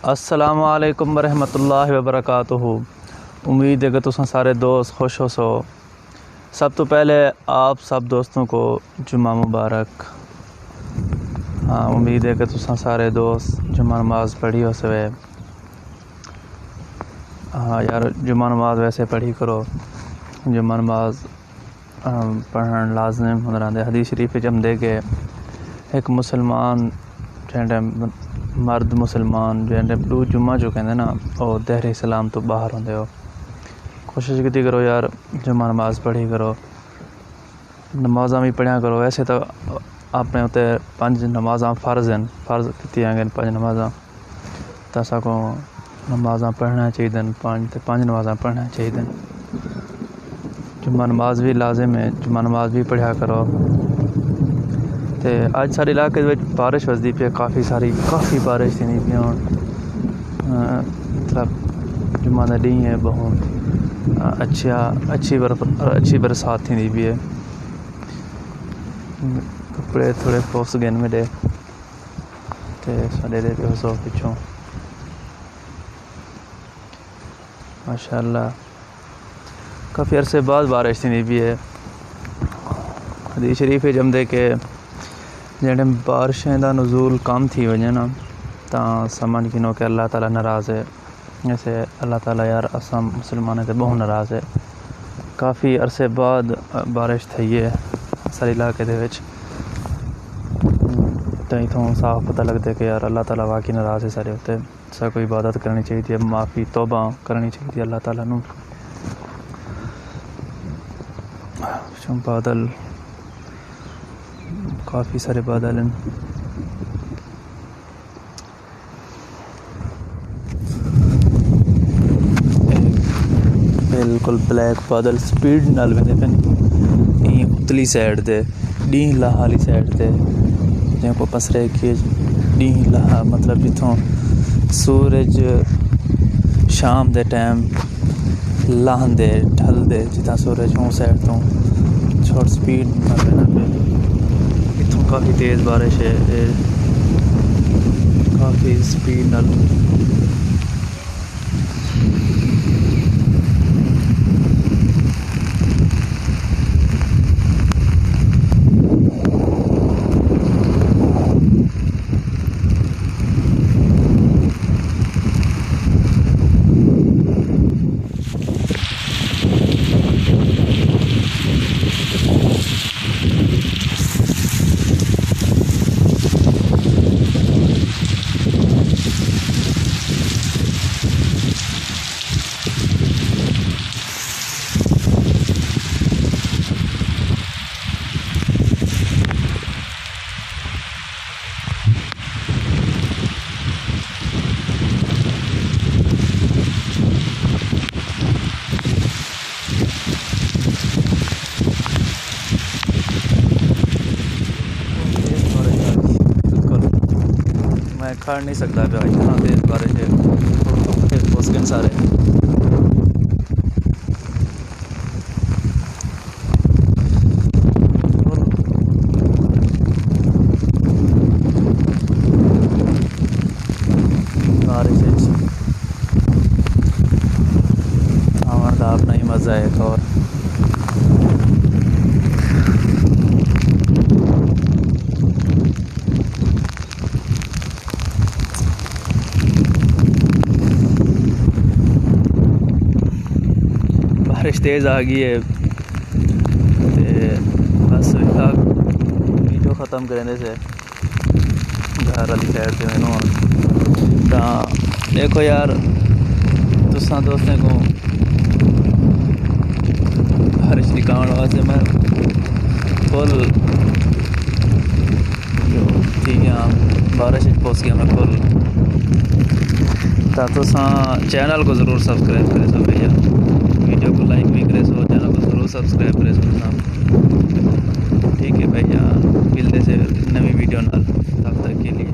अस्सलामु अलैकुम रहमतुल्लाहि व बरकातुहू। उम्मीद है कि तुम सारे दोस्त खुश हो सो। सब तो पहले आप सब दोस्तों को जुम्मा मुबारक। हाँ, उम्मीद है कि तुम सारे दोस्त जुम्मा नमाज पढ़ी हो सवे। हाँ यार, जुम्मा नमाज वैसे पढ़ी करो। जुम्मा नमाज पढ़ना लाजम होना। हदीस शरीफ हम देखे एक मुसलमान मर्द मुसलमान जो जुम्मा जो कहते ना वो दहर इस्लाम तो बाहर होंगे हो। कोशिश की करो यार, जुम्मा नमाज पढ़ी करो, नमाजा भी पढ़िया करो। वैसे तो अपने उत्ते 5 नमाजा फ़र्ज़ हैं, फ़र्ज़ की गए 5 नमाजा, तो सबको नमाजा पढ़ना चाहिए। 5 नमाजा पढ़ना चाहिए। जुम्मा नमाज भी लाजिम है, जुम्मा नमाज भी पढ़िया करो। तो अज सारे इलाके बारिश वसदी पे काफ़ी बारिश थी पी हूँ। मतलब जुम्मा का डी है, बहुत अच्छी बरसात थी पी है। कपड़े थोड़े फुस गए मेरे तो साढ़े दे पे सौ पिछों माशाअल्लाह काफ़ी अरसे बाद बारिश थी पी है। हदीस शरीफ जम दे के जैसे बारिशें का नज़ूल कम थी वजह ना तो समझ गिनो कि अल्लाह ताला नाराज़ है। जैसे अल्लाह ताला यार असम मुसलमानों से बहुत नाराज़ है। काफ़ी अरसे बाद बारिश थी है सारे इलाके तो इतों साफ पता लगता है कि यार अल्लाह ताला वाकई नाराज़ है सारे उत्ते। सब कोई इबादत करनी चाहिए, माफ़ी तौबा करनी चाहिए अल्लाह ताला नू। बादल काफ़ी सारे बादल हैं। बिल्कुल ब्लैक बादल स्पीड नाल वेंदे पे उतली साइड ते डी लाह वाली साइड ते जिनको पसरे कि डी लाह मतलब जिथों सूरज शाम दे टाइम लाहंदे ढलदे जितना सूरज उस साइड तो शॉर्ट स्पीड नाल इतों काफ़ी तेज़ बारिश है, काफ़ी स्पीड नाल। मैं खड़ नहीं सकता पे इतना तेज़ बारिश है, मुश्किल सारे बारिश हमारा अपना ही मज़ा है। एक और बारिश तेज़ आ गई है बस वीडियो ख़त्म करने से घर वाली साइड से मैनू तो देखो यार तुसा दोस्तों को बारिश दिखाने वास्ते मैं फुल ठीक है बारिश पहुँच गया मैं फुल। तो तुसा चैनल को ज़रूर सब्सक्राइब करें सब भैया, वीडियो को लाइक भी करे सो, चैनल को ज़रूर सब्सक्राइब करे सो। ठीक है भैया, मिलते से नवी वीडियो नाल, तब तक के लिए।